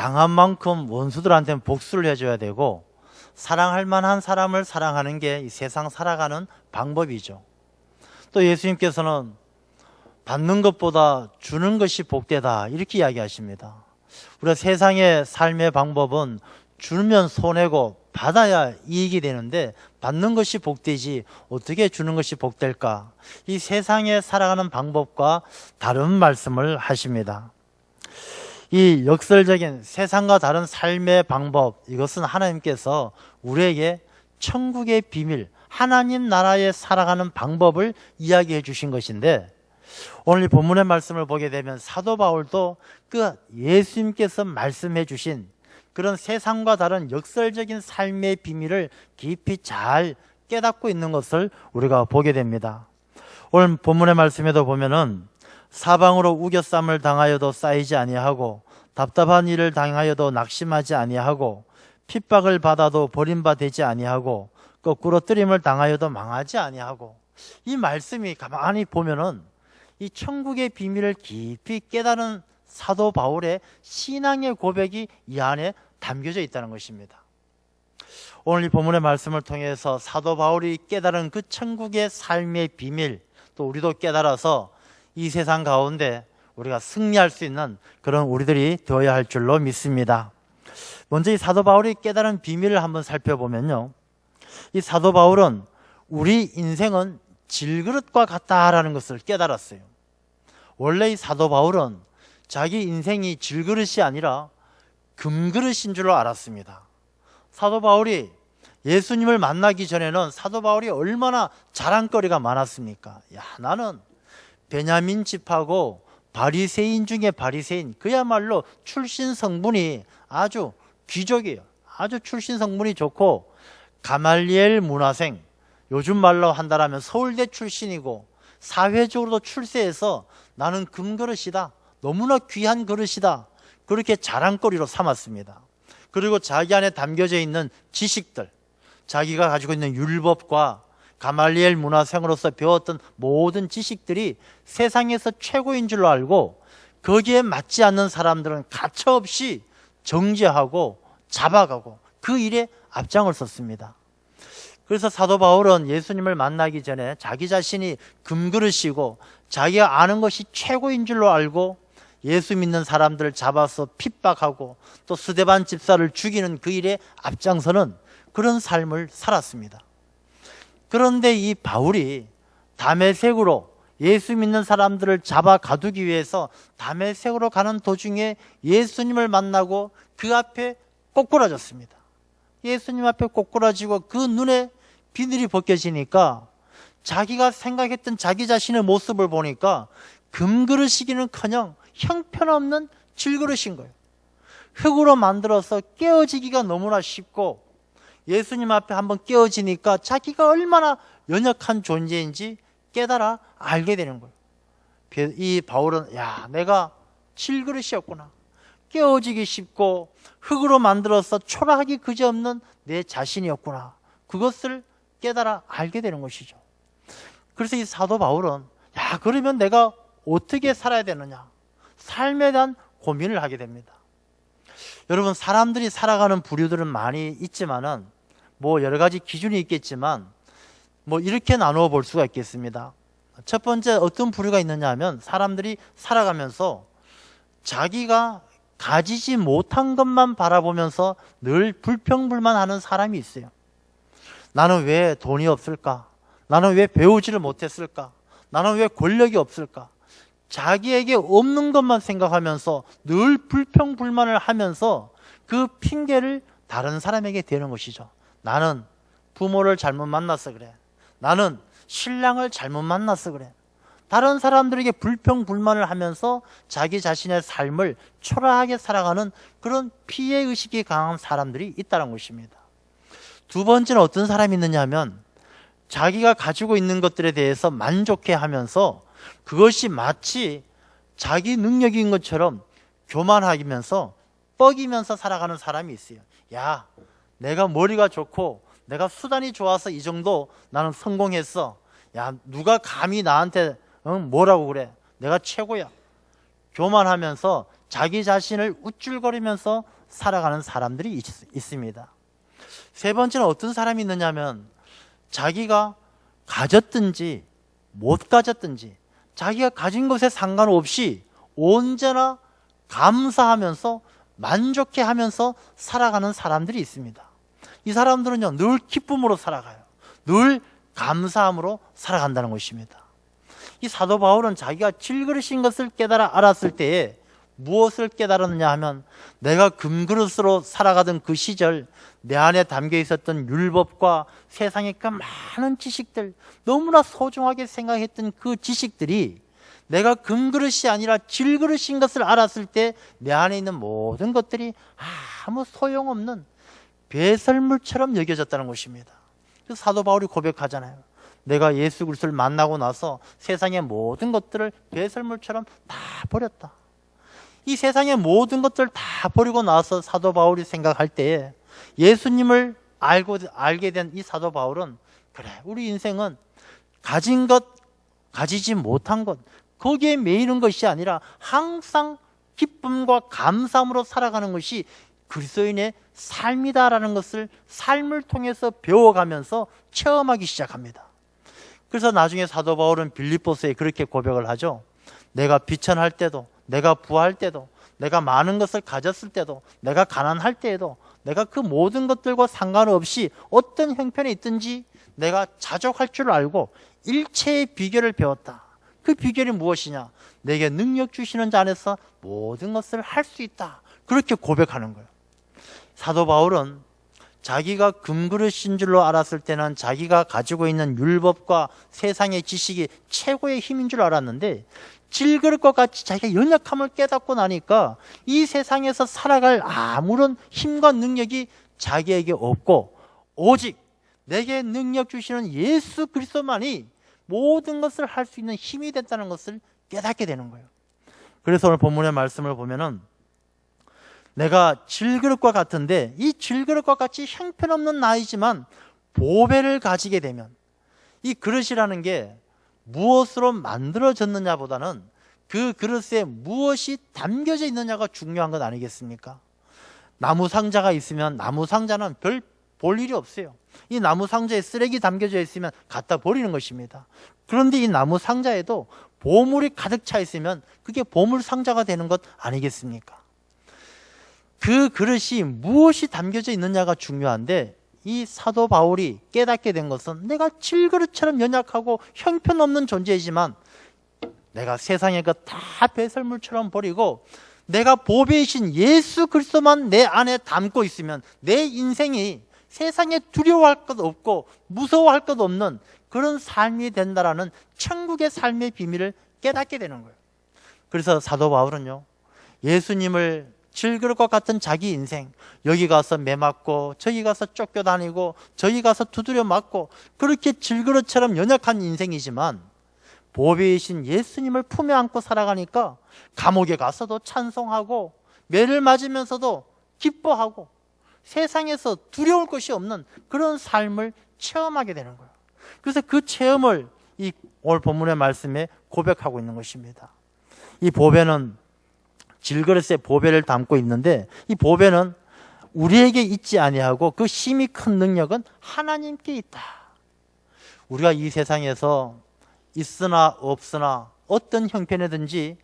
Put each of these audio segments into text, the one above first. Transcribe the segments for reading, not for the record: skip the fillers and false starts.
당한 만큼 원수들한테는 복수를 해줘야 되고 사랑할 만한 사람을 사랑하는 게 이 세상 살아가는 방법이죠. 또 예수님께서는 받는 것보다 주는 것이 복되다 이렇게 이야기하십니다. 우리가 세상의 삶의 방법은 주면 손해고 받아야 이익이 되는데 받는 것이 복되지 어떻게 주는 것이 복될까? 이 세상에 살아가는 방법과 다른 말씀을 하십니다. 이 역설적인 세상과 다른 삶의 방법, 이것은 하나님께서 우리에게 천국의 비밀, 하나님 나라에 살아가는 방법을 이야기해 주신 것인데, 오늘 이 본문의 말씀을 보게 되면 사도 바울도 그 예수님께서 말씀해 주신 그런 세상과 다른 역설적인 삶의 비밀을 깊이 잘 깨닫고 있는 것을 우리가 보게 됩니다. 오늘 본문의 말씀에도 보면은 사방으로 우겨쌈을 당하여도 쌓이지 아니하고 답답한 일을 당하여도 낙심하지 아니하고 핍박을 받아도 버림받지 아니하고 거꾸로 뜨림을 당하여도 망하지 아니하고, 이 말씀이 가만히 보면은 이 천국의 비밀을 깊이 깨달은 사도 바울의 신앙의 고백이 이 안에 담겨져 있다는 것입니다. 오늘 이 본문의 말씀을 통해서 사도 바울이 깨달은 그 천국의 삶의 비밀, 또 우리도 깨달아서 이 세상 가운데 우리가 승리할 수 있는 그런 우리들이 되어야 할 줄로 믿습니다. 먼저 이 사도 바울이 깨달은 비밀을 한번 살펴보면요, 이 사도 바울은 우리 인생은 질그릇과 같다라는 것을 깨달았어요. 원래 이 사도 바울은 자기 인생이 질그릇이 아니라 금그릇인 줄로 알았습니다. 사도 바울이 예수님을 만나기 전에는 사도 바울이 얼마나 자랑거리가 많았습니까? 야, 나는 베냐민 집하고 바리새인 중에 바리새인, 그야말로 출신 성분이 아주 귀족이에요. 아주 출신 성분이 좋고 가말리엘 문화생, 요즘 말로 한다라면 서울대 출신이고 사회적으로도 출세해서 나는 금그릇이다, 너무나 귀한 그릇이다, 그렇게 자랑거리로 삼았습니다. 그리고 자기 안에 담겨져 있는 지식들, 자기가 가지고 있는 율법과 가말리엘 문화생으로서 배웠던 모든 지식들이 세상에서 최고인 줄로 알고 거기에 맞지 않는 사람들은 가차없이 정죄하고 잡아가고 그 일에 앞장을 섰습니다. 그래서 사도 바울은 예수님을 만나기 전에 자기 자신이 금그릇이고 자기가 아는 것이 최고인 줄로 알고 예수 믿는 사람들을 잡아서 핍박하고 또 스데반 집사를 죽이는 그 일에 앞장서는 그런 삶을 살았습니다. 그런데 이 바울이 다메섹으로 예수 믿는 사람들을 잡아 가두기 위해서 다메섹으로 가는 도중에 예수님을 만나고 그 앞에 꼬꾸라졌습니다. 예수님 앞에 꼬꾸라지고 그 눈에 비늘이 벗겨지니까 자기가 생각했던 자기 자신의 모습을 보니까 금그릇이기는커녕 형편없는 질그릇인 거예요. 흙으로 만들어서 깨어지기가 너무나 쉽고 예수님 앞에 한번 깨어지니까 자기가 얼마나 연약한 존재인지 깨달아 알게 되는 거예요. 이 바울은 내가 질그릇이었구나, 깨어지기 쉽고 흙으로 만들어서 초라하기 그지없는 내 자신이었구나, 그것을 깨달아 알게 되는 것이죠. 그래서 이 사도 바울은 그러면 내가 어떻게 살아야 되느냐, 삶에 대한 고민을 하게 됩니다. 여러분, 사람들이 살아가는 부류들은 많이 있지만은 여러 가지 기준이 있겠지만 이렇게 나누어 볼 수가 있겠습니다. 첫 번째, 어떤 부류가 있느냐 하면 사람들이 살아가면서 자기가 가지지 못한 것만 바라보면서 늘 불평불만하는 사람이 있어요. 나는 왜 돈이 없을까? 나는 왜 배우지를 못했을까? 나는 왜 권력이 없을까? 자기에게 없는 것만 생각하면서 늘 불평불만을 하면서 그 핑계를 다른 사람에게 대는 것이죠. 나는 부모를 잘못 만나서 그래, 나는 신랑을 잘못 만나서 그래. 다른 사람들에게 불평불만을 하면서 자기 자신의 삶을 초라하게 살아가는 그런 피해의식이 강한 사람들이 있다는 것입니다. 두 번째는 어떤 사람이 있느냐 하면 자기가 가지고 있는 것들에 대해서 만족해하면서 그것이 마치 자기 능력인 것처럼 교만하면서 뻐기면서 살아가는 사람이 있어요. 내가 머리가 좋고 내가 수단이 좋아서 이 정도 나는 성공했어. 누가 감히 나한테 뭐라고 그래, 내가 최고야. 교만하면서 자기 자신을 우쭐거리면서 살아가는 사람들이 있습니다. 세 번째는 어떤 사람이 있느냐면 자기가 가졌든지 못 가졌든지 자기가 가진 것에 상관없이 언제나 감사하면서 만족해하면서 살아가는 사람들이 있습니다. 이 사람들은요, 늘 기쁨으로 살아가요. 늘 감사함으로 살아간다는 것입니다. 이 사도 바울은 자기가 질그릇인 것을 깨달아 알았을 때에 무엇을 깨달았느냐 하면 내가 금그릇으로 살아가던 그 시절 내 안에 담겨 있었던 율법과 세상의 그 많은 지식들, 너무나 소중하게 생각했던 그 지식들이 내가 금그릇이 아니라 질그릇인 것을 알았을 때 내 안에 있는 모든 것들이 아무 소용없는 배설물처럼 여겨졌다는 것입니다. 그래서 사도 바울이 고백하잖아요. 내가 예수 그리스도를 만나고 나서 세상의 모든 것들을 배설물처럼 다 버렸다. 이 세상의 모든 것들을 다 버리고 나서 사도 바울이 생각할 때에 예수님을 알게 된 이 사도 바울은 그래, 우리 인생은 가진 것, 가지지 못한 것, 거기에 매이는 것이 아니라 항상 기쁨과 감사함으로 살아가는 것이 그리스도인의 삶이다라는 것을 삶을 통해서 배워가면서 체험하기 시작합니다. 그래서 나중에 사도 바울은 빌립보서에 그렇게 고백을 하죠. 내가 비천할 때도, 내가 부할 때도, 내가 많은 것을 가졌을 때도, 내가 가난할 때에도 내가 그 모든 것들과 상관없이 어떤 형편에 있든지 내가 자족할 줄 알고 일체의 비결을 배웠다. 그 비결이 무엇이냐? 내게 능력 주시는 자 안에서 모든 것을 할 수 있다. 그렇게 고백하는 거예요. 사도 바울은 자기가 금그릇인 줄로 알았을 때는 자기가 가지고 있는 율법과 세상의 지식이 최고의 힘인 줄 알았는데 질그릇과 같이 자기가 연약함을 깨닫고 나니까 이 세상에서 살아갈 아무런 힘과 능력이 자기에게 없고 오직 내게 능력 주시는 예수 그리스도만이 모든 것을 할 수 있는 힘이 됐다는 것을 깨닫게 되는 거예요. 그래서 오늘 본문의 말씀을 보면은 내가 질그릇과 같은데 이 질그릇과 같이 형편없는 나이지만 보배를 가지게 되면 이 그릇이라는 게 무엇으로 만들어졌느냐보다는 그 그릇에 무엇이 담겨져 있느냐가 중요한 것 아니겠습니까? 나무 상자가 있으면 나무 상자는 별 볼 일이 없어요. 이 나무 상자에 쓰레기 담겨져 있으면 갖다 버리는 것입니다. 그런데 이 나무 상자에도 보물이 가득 차 있으면 그게 보물 상자가 되는 것 아니겠습니까? 그 그릇이 무엇이 담겨져 있느냐가 중요한데 이 사도 바울이 깨닫게 된 것은 내가 질그릇처럼 연약하고 형편없는 존재이지만 내가 세상의 것 다 배설물처럼 버리고 내가 보배이신 예수 그리스도만 내 안에 담고 있으면 내 인생이 세상에 두려워할 것 없고 무서워할 것 없는 그런 삶이 된다라는 천국의 삶의 비밀을 깨닫게 되는 거예요. 그래서 사도 바울은요, 예수님을 질그릇과 같은 자기 인생, 여기 가서 매 맞고 저기 가서 쫓겨다니고 저기 가서 두드려 맞고 그렇게 질그릇처럼 연약한 인생이지만 보배이신 예수님을 품에 안고 살아가니까 감옥에 가서도 찬송하고 매를 맞으면서도 기뻐하고 세상에서 두려울 것이 없는 그런 삶을 체험하게 되는 거예요. 그래서 그 체험을 이 오늘 본문의 말씀에 고백하고 있는 것입니다. 이 보배는 질그릇에 보배를 담고 있는데 이 보배는 우리에게 있지 아니하고 그 힘이 큰 능력은 하나님께 있다. 우리가 이 세상에서 있으나 없으나 어떤 형편이든지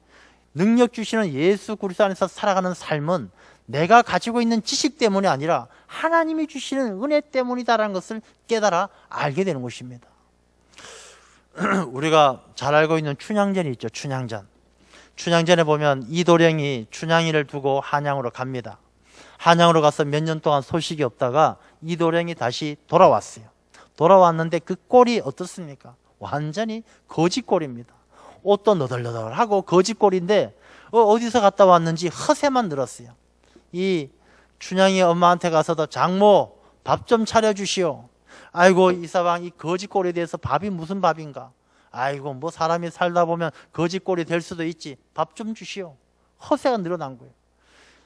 능력 주시는 예수 그리스도 안에서 살아가는 삶은 내가 가지고 있는 지식 때문이 아니라 하나님이 주시는 은혜 때문이다라는 것을 깨달아 알게 되는 것입니다. 우리가 잘 알고 있는 춘향전이 있죠. 춘향전. 춘향전에 보면 이도령이 춘향이를 두고 한양으로 갑니다. 한양으로 가서 몇 년 동안 소식이 없다가 이도령이 다시 돌아왔어요. 돌아왔는데 그 꼴이 어떻습니까? 완전히 거지꼴입니다. 옷도 너덜너덜하고 거지꼴인데 어디서 갔다 왔는지 허세만 늘었어요. 이 춘향이 엄마한테 가서도 장모 밥 좀 차려주시오. 아이고 이사방 이 거지꼴에 대해서 밥이 무슨 밥인가. 아이고 뭐 사람이 살다 보면 거지꼴이 될 수도 있지. 밥 좀 주시오. 허세가 늘어난 거예요.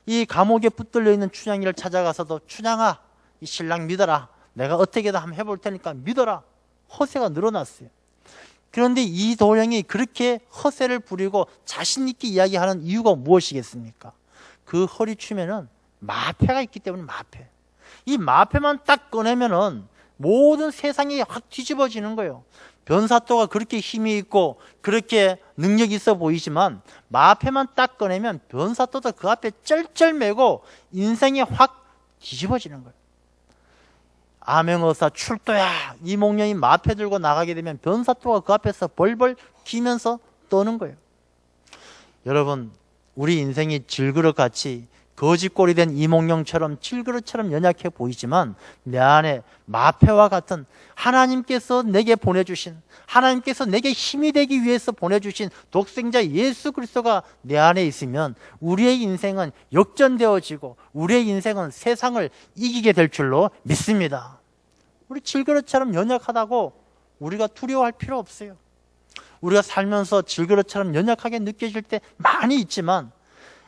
이 감옥에 붙들려 있는 춘향이를 찾아가서도 춘향아 이 신랑 믿어라. 내가 어떻게든 한번 해볼 테니까 믿어라. 허세가 늘어났어요. 그런데 이 도령이 그렇게 허세를 부리고 자신 있게 이야기하는 이유가 무엇이겠습니까? 그 허리춤에는 마패가 있기 때문에 마패. 이 마패만 딱 꺼내면은 모든 세상이 확 뒤집어지는 거예요. 변사또가 그렇게 힘이 있고 그렇게 능력이 있어 보이지만 마패만 딱 꺼내면 변사또도 그 앞에 쩔쩔매고 인생이 확 뒤집어지는 거예요. 암행어사 출도야, 이몽룡이 마패 들고 나가게 되면 변사또가 그 앞에서 벌벌 기면서 떠는 거예요. 여러분, 우리 인생이 질그릇같이 거짓골이 된 이몽룡처럼 질그릇처럼 연약해 보이지만 내 안에 마패와 같은 하나님께서 내게 보내주신, 하나님께서 내게 힘이 되기 위해서 보내주신 독생자 예수 그리스도가 내 안에 있으면 우리의 인생은 역전되어지고 우리의 인생은 세상을 이기게 될 줄로 믿습니다. 우리 질그릇처럼 연약하다고 우리가 두려워할 필요 없어요. 우리가 살면서 질그릇처럼 연약하게 느껴질 때 많이 있지만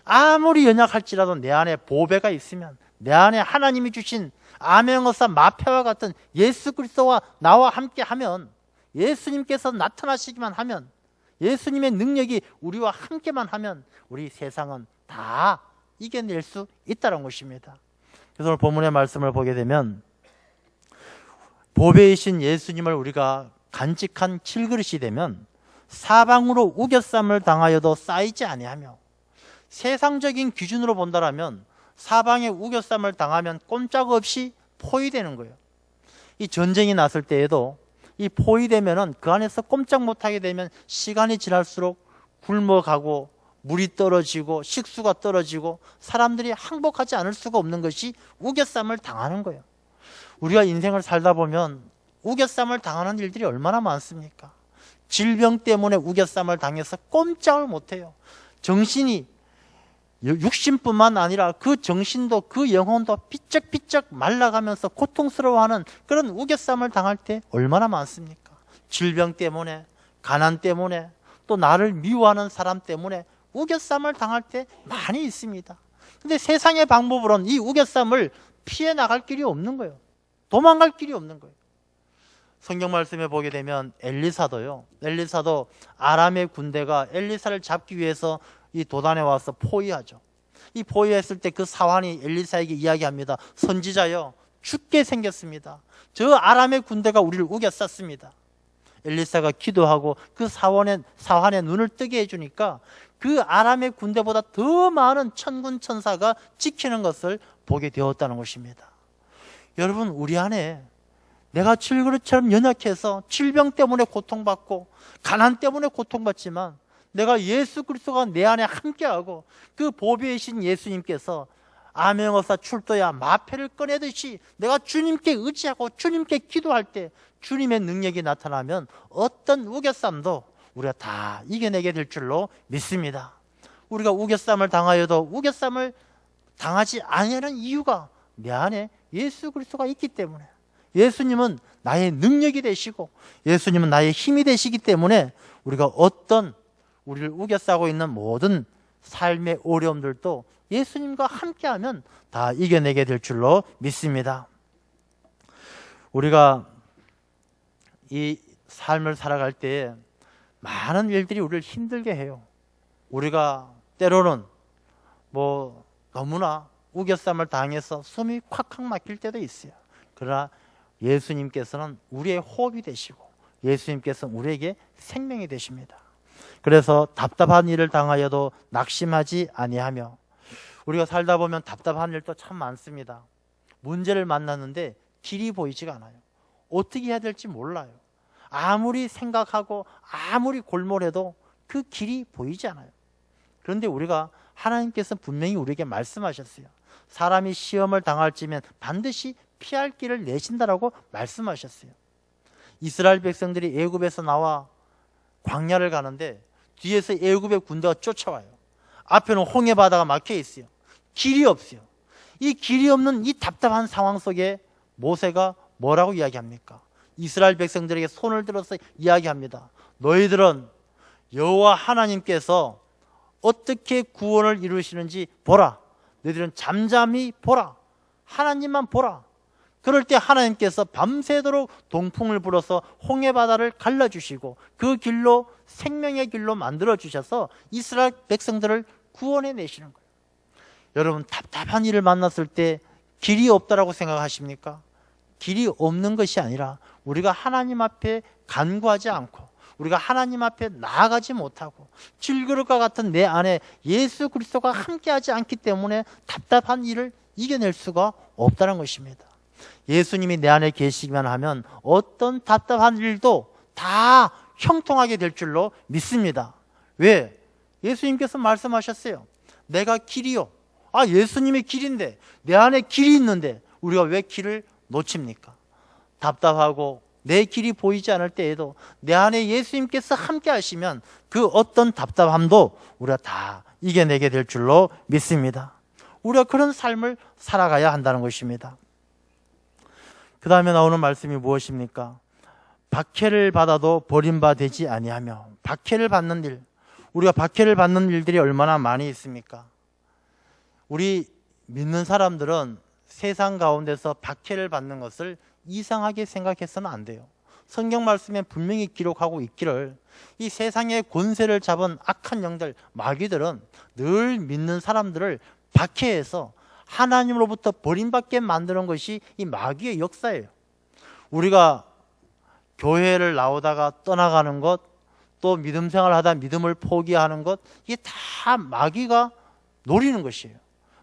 아무리 연약할지라도 내 안에 보배가 있으면, 내 안에 하나님이 주신 암행어사 마패와 같은 예수 그리스도와 나와 함께 하면, 예수님께서 나타나시기만 하면, 예수님의 능력이 우리와 함께만 하면 우리 세상은 다 이겨낼 수 있다는 것입니다. 그래서 오늘 본문의 말씀을 보게 되면 보배이신 예수님을 우리가 간직한 질그릇이 되면 사방으로 우겨쌈을 당하여도 쌓이지 아니하며, 세상적인 기준으로 본다라면 사방에 우겨쌈을 당하면 꼼짝없이 포위되는 거예요. 이 전쟁이 났을 때에도 이 포위되면은 그 안에서 꼼짝 못하게 되면 시간이 지날수록 굶어가고 물이 떨어지고 식수가 떨어지고 사람들이 항복하지 않을 수가 없는 것이 우겨쌈을 당하는 거예요. 우리가 인생을 살다 보면 우겨쌈을 당하는 일들이 얼마나 많습니까? 질병 때문에 우겨쌈을 당해서 꼼짝을 못해요. 정신이, 육신뿐만 아니라 그 정신도 그 영혼도 삐쩍삐쩍 말라가면서 고통스러워하는 그런 우겨쌈을 당할 때 얼마나 많습니까? 질병 때문에, 가난 때문에, 또 나를 미워하는 사람 때문에 우겨쌈을 당할 때 많이 있습니다. 근데 세상의 방법으로는 이 우겨쌈을 피해 나갈 길이 없는 거예요. 도망갈 길이 없는 거예요. 성경 말씀에 보게 되면 엘리사도 아람의 군대가 엘리사를 잡기 위해서 이 도단에 와서 포위하죠. 이 포위했을 때 그 사환이 엘리사에게 이야기합니다. 선지자여, 죽게 생겼습니다. 저 아람의 군대가 우리를 우겨쌌습니다. 엘리사가 기도하고 그 사환의 눈을 뜨게 해주니까 그 아람의 군대보다 더 많은 천군 천사가 지키는 것을 보게 되었다는 것입니다. 여러분, 우리 안에 내가 질그릇처럼 연약해서 질병 때문에 고통받고 가난 때문에 고통받지만 내가 예수 그리스도가 내 안에 함께하고 그 보배이신 예수님께서 암행어사 출도야 마패를 꺼내듯이 내가 주님께 의지하고 주님께 기도할 때 주님의 능력이 나타나면 어떤 우겨쌈도 우리가 다 이겨내게 될 줄로 믿습니다. 우리가 우겨쌈을 당하여도 우겨쌈을 당하지 아니하는 이유가 내 안에 예수 그리스도가 있기 때문에, 예수님은 나의 능력이 되시고 예수님은 나의 힘이 되시기 때문에 우리가 어떤 우리를 우겨싸고 있는 모든 삶의 어려움들도 예수님과 함께하면 다 이겨내게 될 줄로 믿습니다. 우리가 이 삶을 살아갈 때 많은 일들이 우리를 힘들게 해요. 우리가 때로는 너무나 우겨쌈을 당해서 숨이 콱콱 막힐 때도 있어요. 그러나 예수님께서는 우리의 호흡이 되시고 예수님께서는 우리에게 생명이 되십니다. 그래서 답답한 일을 당하여도 낙심하지 아니하며, 우리가 살다 보면 답답한 일도 참 많습니다. 문제를 만났는데 길이 보이지가 않아요. 어떻게 해야 될지 몰라요. 아무리 생각하고 아무리 골몰해도 그 길이 보이지 않아요. 그런데 우리가 하나님께서 분명히 우리에게 말씀하셨어요. 사람이 시험을 당할지면 반드시 피할 길을 내신다라고 말씀하셨어요. 이스라엘 백성들이 애굽에서 나와 광야를 가는데 뒤에서 애굽의 군대가 쫓아와요. 앞에는 홍해 바다가 막혀 있어요. 길이 없어요. 이 길이 없는 이 답답한 상황 속에 모세가 뭐라고 이야기합니까? 이스라엘 백성들에게 손을 들어서 이야기합니다. 너희들은 여호와 하나님께서 어떻게 구원을 이루시는지 보라. 너희들은 잠잠히 보라. 하나님만 보라. 그럴 때 하나님께서 밤새도록 동풍을 불어서 홍해 바다를 갈라주시고 그 길로 생명의 길로 만들어 주셔서 이스라엘 백성들을 구원해 내시는 거예요. 여러분, 답답한 일을 만났을 때 길이 없다라고 생각하십니까? 길이 없는 것이 아니라 우리가 하나님 앞에 간구하지 않고 우리가 하나님 앞에 나아가지 못하고 질그릇과 같은 내 안에 예수 그리스도가 함께하지 않기 때문에 답답한 일을 이겨낼 수가 없다는 것입니다. 예수님이 내 안에 계시기만 하면 어떤 답답한 일도 다 형통하게 될 줄로 믿습니다. 왜? 예수님께서 말씀하셨어요. 내가 길이요. 예수님이 길인데, 내 안에 길이 있는데 우리가 왜 길을 놓칩니까? 답답하고 내 길이 보이지 않을 때에도 내 안에 예수님께서 함께 하시면 그 어떤 답답함도 우리가 다 이겨내게 될 줄로 믿습니다. 우리가 그런 삶을 살아가야 한다는 것입니다. 그 다음에 나오는 말씀이 무엇입니까? 박해를 받아도 버림받지 아니하며. 박해를 받는 일, 우리가 박해를 받는 일들이 얼마나 많이 있습니까? 우리 믿는 사람들은 세상 가운데서 박해를 받는 것을 이상하게 생각해서는 안 돼요. 성경 말씀에 분명히 기록하고 있기를 이 세상의 권세를 잡은 악한 영들, 마귀들은 늘 믿는 사람들을 박해해서 하나님으로부터 버림받게 만드는 것이 이 마귀의 역사예요. 우리가 교회를 나오다가 떠나가는 것, 또 믿음 생활하다 믿음을 포기하는 것, 이게 다 마귀가 노리는 것이에요.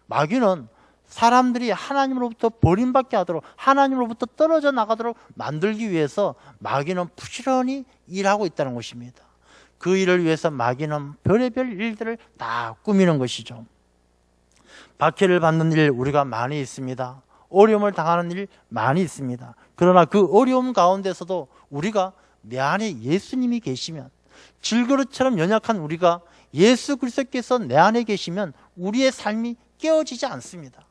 마귀는 사람들이 하나님으로부터 버림받게 하도록, 하나님으로부터 떨어져 나가도록 만들기 위해서 마귀는 부지런히 일하고 있다는 것입니다. 그 일을 위해서 마귀는 별의별 일들을 다 꾸미는 것이죠. 박해를 받는 일 우리가 많이 있습니다. 어려움을 당하는 일 많이 있습니다. 그러나 그 어려움 가운데서도 우리가 내 안에 예수님이 계시면, 질그릇처럼 연약한 우리가 예수 그리스도께서 내 안에 계시면 우리의 삶이 깨어지지 않습니다.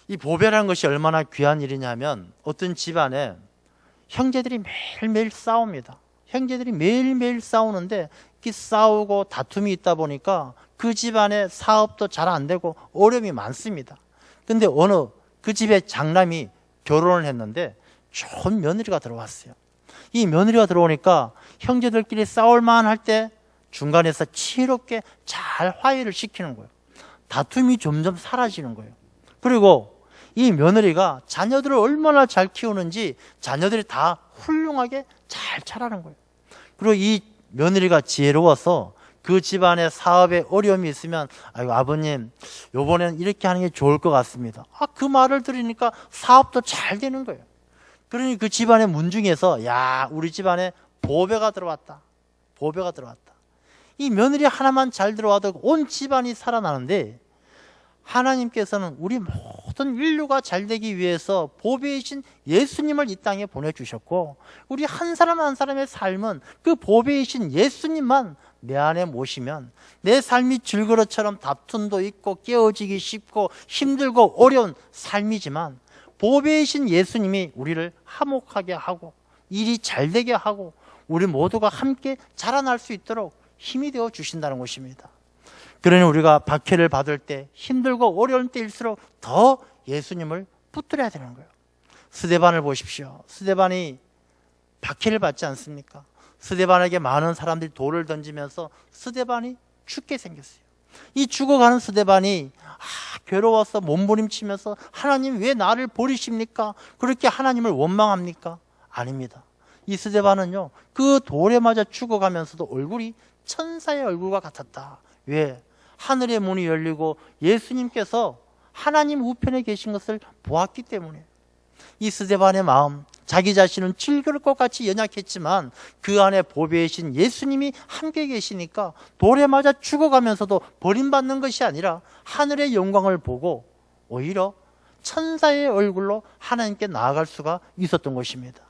이 보배라는 것이 얼마나 귀한 일이냐면, 어떤 집안에 형제들이 매일매일 싸웁니다. 형제들이 매일매일 싸우는데 이렇게 싸우고 다툼이 있다 보니까 그 집안에 사업도 잘 안 되고 어려움이 많습니다. 근데 어느 그 집의 장남이 결혼을 했는데 좋은 며느리가 들어왔어요. 이 며느리가 들어오니까 형제들끼리 싸울만 할 때 중간에서 지혜롭게 잘 화해를 시키는 거예요. 다툼이 점점 사라지는 거예요. 그리고 이 며느리가 자녀들을 얼마나 잘 키우는지 자녀들이 다 훌륭하게 잘 자라는 거예요. 그리고 이 며느리가 지혜로워서 그 집안에 사업에 어려움이 있으면, 아이고 아버님 요번엔 이렇게 하는 게 좋을 것 같습니다. 그 말을 들으니까 사업도 잘 되는 거예요. 그러니 그 집안의 문중에서, 야, 우리 집안에 보배가 들어왔다. 보배가 들어왔다. 이 며느리 하나만 잘 들어와도 온 집안이 살아나는데, 하나님께서는 우리 모든 인류가 잘 되기 위해서 보배이신 예수님을 이 땅에 보내주셨고, 우리 한 사람 한 사람의 삶은 그 보배이신 예수님만 내 안에 모시면 내 삶이 질그릇처럼 다툼도 있고 깨어지기 쉽고 힘들고 어려운 삶이지만, 보배이신 예수님이 우리를 화목하게 하고 일이 잘 되게 하고 우리 모두가 함께 자라날 수 있도록 힘이 되어 주신다는 것입니다. 그러니 우리가 박해를 받을 때, 힘들고 어려운 때일수록 더 예수님을 붙들어야 되는 거예요. 스데반을 보십시오. 스데반이 박해를 받지 않습니까? 스데반에게 많은 사람들이 돌을 던지면서 스데반이 죽게 생겼어요. 이 죽어가는 스데반이 괴로워서 몸부림치면서, 하나님 왜 나를 버리십니까? 그렇게 하나님을 원망합니까? 아닙니다. 이 스데반은요, 그 돌에 맞아 죽어가면서도 얼굴이 천사의 얼굴과 같았다. 왜? 하늘의 문이 열리고 예수님께서 하나님 우편에 계신 것을 보았기 때문에. 이 스데반의 마음, 자기 자신은 질그릇과 같이 연약했지만 그 안에 보배이신 예수님이 함께 계시니까 돌에 맞아 죽어가면서도 버림받는 것이 아니라 하늘의 영광을 보고 오히려 천사의 얼굴로 하나님께 나아갈 수가 있었던 것입니다.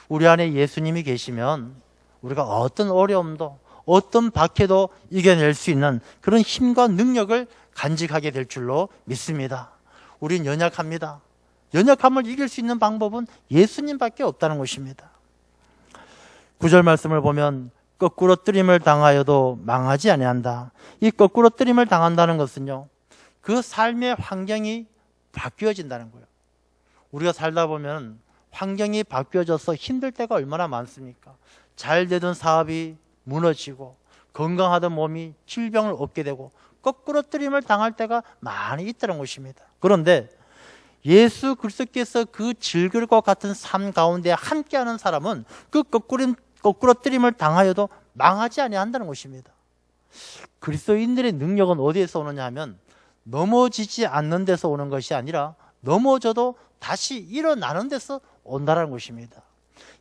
우리 안에 예수님이 계시면 우리가 어떤 어려움도, 어떤 박해도 이겨낼 수 있는 그런 힘과 능력을 간직하게 될 줄로 믿습니다. 우린 연약합니다. 연약함을 이길 수 있는 방법은 예수님밖에 없다는 것입니다. 9절 말씀을 보면 거꾸로 뜨림을 당하여도 망하지 아니한다. 이 거꾸로 뜨림을 당한다는 것은요, 그 삶의 환경이 바뀌어진다는 거예요. 우리가 살다 보면 환경이 바뀌어져서 힘들 때가 얼마나 많습니까? 잘 되던 사업이 무너지고 건강하던 몸이 질병을 얻게 되고 거꾸로뜨림을 당할 때가 많이 있다는 것입니다. 그런데 예수 그리스도께서 그 질그릇과 같은 삶 가운데 함께하는 사람은 그 거꾸로뜨림을 당하여도 망하지 아니한다는 것입니다. 그리스도인들의 능력은 어디에서 오느냐 하면 넘어지지 않는 데서 오는 것이 아니라 넘어져도 다시 일어나는 데서 온다는 것입니다.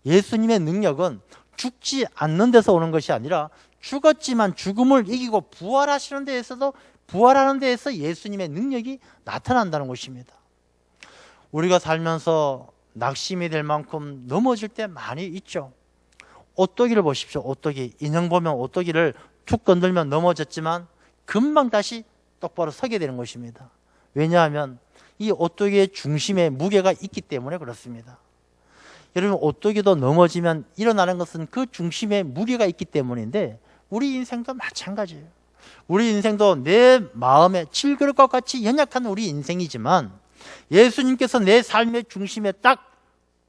예수님의 능력은 죽지 않는 데서 오는 것이 아니라 죽었지만 죽음을 이기고 부활하시는 데에서도 부활하는 데에서 예수님의 능력이 나타난다는 것입니다. 우리가 살면서 낙심이 될 만큼 넘어질 때 많이 있죠. 오뚜기를 보십시오. 오뚜기. 인형 보면 오뚜기를 툭 건들면 넘어졌지만 금방 다시 똑바로 서게 되는 것입니다. 왜냐하면 이 오뚜기의 중심에 무게가 있기 때문에 그렇습니다. 여러분, 오뚜기도 넘어지면 일어나는 것은 그 중심에 무게가 있기 때문인데 우리 인생도 마찬가지예요. 우리 인생도 내 마음에 질그릇과 같이 연약한 우리 인생이지만 예수님께서 내 삶의 중심에 딱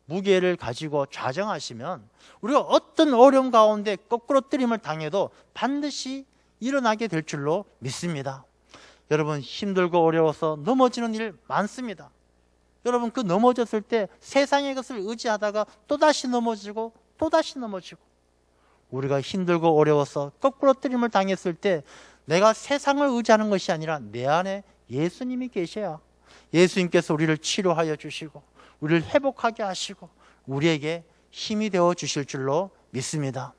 무게를 가지고 좌정하시면 우리가 어떤 어려움 가운데 거꾸로뜨림을 당해도 반드시 일어나게 될 줄로 믿습니다. 여러분, 힘들고 어려워서 넘어지는 일 많습니다. 여러분, 그 넘어졌을 때 세상의 것을 의지하다가 또다시 넘어지고 또다시 넘어지고, 우리가 힘들고 어려워서 거꾸로뜨림을 당했을 때 내가 세상을 의지하는 것이 아니라 내 안에 예수님이 계셔야 예수님께서 우리를 치료하여 주시고 우리를 회복하게 하시고 우리에게 힘이 되어 주실 줄로 믿습니다.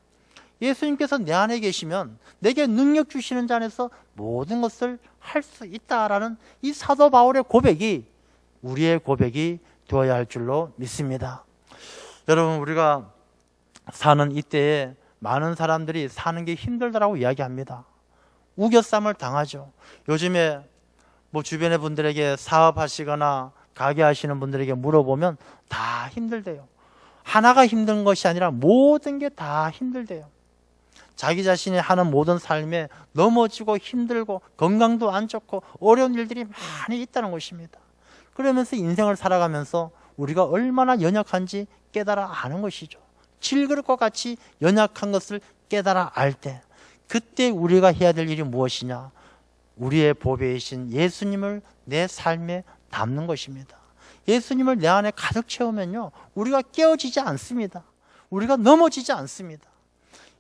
예수님께서 내 안에 계시면 내게 능력 주시는 자 안에서 모든 것을 할 수 있다라는 이 사도 바울의 고백이 우리의 고백이 되어야 할 줄로 믿습니다. 여러분, 우리가 사는 이때에 많은 사람들이 사는 게 힘들다라고 이야기합니다. 우겨쌈을 당하죠. 요즘에 주변의 분들에게 사업하시거나 가게 하시는 분들에게 물어보면 다 힘들대요. 하나가 힘든 것이 아니라 모든 게 다 힘들대요. 자기 자신이 하는 모든 삶에 넘어지고 힘들고 건강도 안 좋고 어려운 일들이 많이 있다는 것입니다. 그러면서 인생을 살아가면서 우리가 얼마나 연약한지 깨달아 아는 것이죠. 질그릇과 같이 연약한 것을 깨달아 알 때, 그때 우리가 해야 될 일이 무엇이냐? 우리의 보배이신 예수님을 내 삶에 담는 것입니다. 예수님을 내 안에 가득 채우면요, 우리가 깨어지지 않습니다. 우리가 넘어지지 않습니다.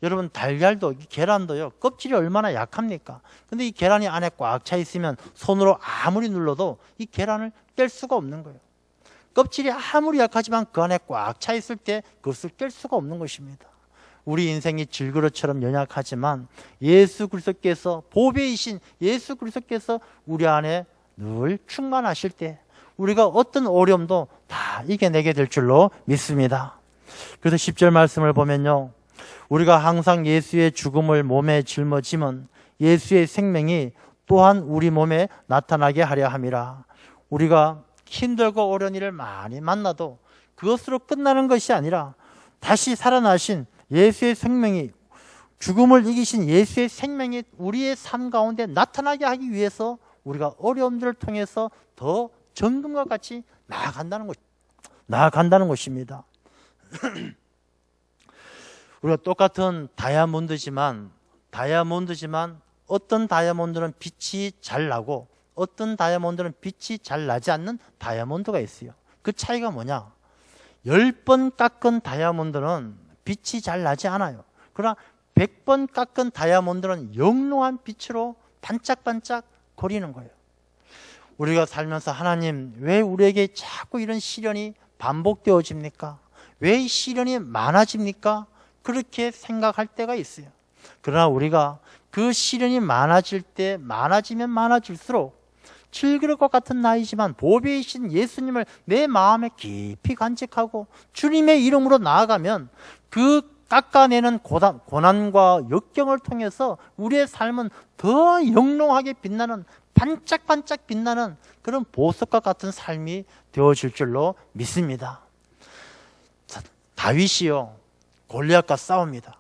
여러분, 달걀도, 계란도요, 껍질이 얼마나 약합니까? 근데 이 계란이 안에 꽉 차 있으면 손으로 아무리 눌러도 이 계란을 깰 수가 없는 거예요. 껍질이 아무리 약하지만 그 안에 꽉 차 있을 때 그것을 깰 수가 없는 것입니다. 우리 인생이 질그릇처럼 연약하지만 예수 그리스도께서, 보배이신 예수 그리스도께서 우리 안에 늘 충만하실 때 우리가 어떤 어려움도 다 이겨내게 될 줄로 믿습니다. 그래서 10절 말씀을 보면요, 우리가 항상 예수의 죽음을 몸에 짊어지면 예수의 생명이 또한 우리 몸에 나타나게 하려 함이라. 우리가 힘들고 어려운 일을 많이 만나도 그것으로 끝나는 것이 아니라 다시 살아나신 예수의 생명이, 죽음을 이기신 예수의 생명이 우리의 삶 가운데 나타나게 하기 위해서 우리가 어려움들을 통해서 더 정금과 같이 나아간다는 것입니다. 우리가 똑같은 다이아몬드지만 어떤 다이아몬드는 빛이 잘 나고 어떤 다이아몬드는 빛이 잘 나지 않는 다이아몬드가 있어요. 그 차이가 뭐냐? 10번 깎은 다이아몬드는 빛이 잘 나지 않아요. 그러나 100번 깎은 다이아몬드는 영롱한 빛으로 반짝반짝 거리는 거예요. 우리가 살면서 하나님, 왜 우리에게 자꾸 이런 시련이 반복되어집니까? 왜 시련이 많아집니까? 그렇게 생각할 때가 있어요. 그러나 우리가 그 시련이 많아지면 많아질수록 질그릇과 같은 나이지만 보배이신 예수님을 내 마음에 깊이 간직하고 주님의 이름으로 나아가면 그 깎아내는 고난과 역경을 통해서 우리의 삶은 더 영롱하게 빛나는, 반짝반짝 빛나는 그런 보석과 같은 삶이 되어질 줄로 믿습니다. 다윗이요, 골리앗과 싸웁니다.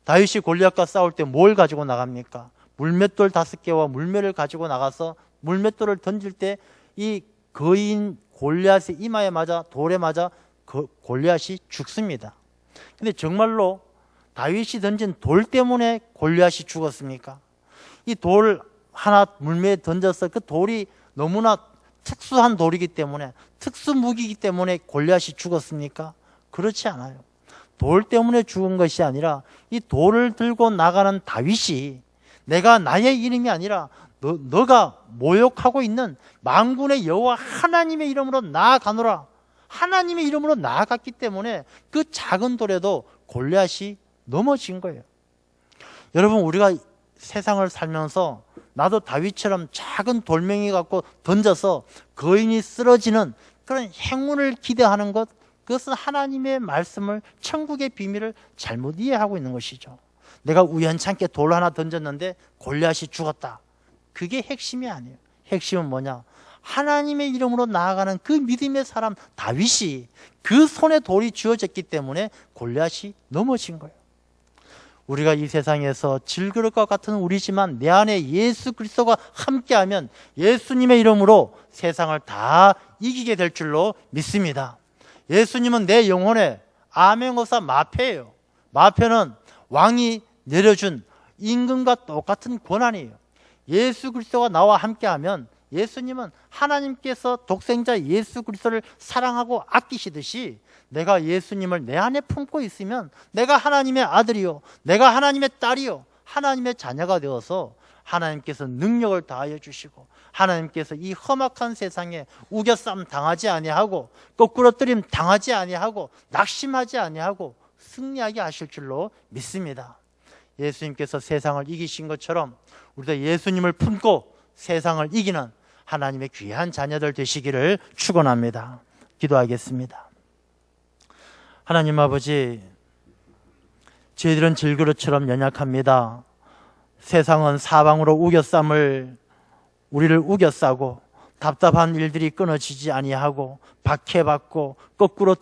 다윗이 골리앗과 싸울 때 뭘 가지고 나갑니까? 물맷돌 5개와 물매를 가지고 나가서 물맷돌을 던질 때 이 거인 골리앗의 이마에 맞아 돌에 맞아 골리앗이 죽습니다. 근데 정말로 다윗이 던진 돌 때문에 골리앗이 죽었습니까? 이 돌 하나 물매에 던져서 그 돌이 너무나 특수한 돌이기 때문에, 특수 무기이기 때문에 골리앗이 죽었습니까? 그렇지 않아요. 돌 때문에 죽은 것이 아니라 이 돌을 들고 나가는 다윗이 내가 나의 이름이 아니라 너가 모욕하고 있는 만군의 여호와 하나님의 이름으로 나아가노라, 하나님의 이름으로 나아갔기 때문에 그 작은 돌에도 골리앗이 넘어진 거예요. 여러분, 우리가 세상을 살면서 나도 다윗처럼 작은 돌멩이 갖고 던져서 거인이 쓰러지는 그런 행운을 기대하는 것, 그것은 하나님의 말씀을, 천국의 비밀을 잘못 이해하고 있는 것이죠. 내가 우연찮게 돌 하나 던졌는데 골리앗이 죽었다. 그게 핵심이 아니에요. 핵심은 뭐냐? 하나님의 이름으로 나아가는 그 믿음의 사람 다윗이 그 손에 돌이 쥐어졌기 때문에 골리앗이 넘어진 거예요. 우리가 이 세상에서 질그릇 것 같은 우리지만 내 안에 예수 그리스도가 함께하면 예수님의 이름으로 세상을 다 이기게 될 줄로 믿습니다. 예수님은 내 영혼의 아멘거사 마패예요. 마패는 왕이 내려준 임금과 똑같은 권한이에요. 예수 그리스도가 나와 함께하면 예수님은 하나님께서 독생자 예수 그리스도를 사랑하고 아끼시듯이 내가 예수님을 내 안에 품고 있으면 내가 하나님의 아들이요, 내가 하나님의 딸이요, 하나님의 자녀가 되어서 하나님께서 능력을 다하여 주시고 하나님께서 이 험악한 세상에 우겨싸움 당하지 아니하고 거꾸로뜨림 당하지 아니하고 낙심하지 아니하고 승리하게 하실 줄로 믿습니다. 예수님께서 세상을 이기신 것처럼 우리도 예수님을 품고 세상을 이기는 하나님의 귀한 자녀들 되시기를 축원합니다. 기도하겠습니다. 하나님 아버지, 저희들은 질그릇처럼 연약합니다. 세상은 사방으로 우겨쌈을 우리를 우겨싸고 답답한 일들이 끊어지지 아니하고 박해받고 거꾸로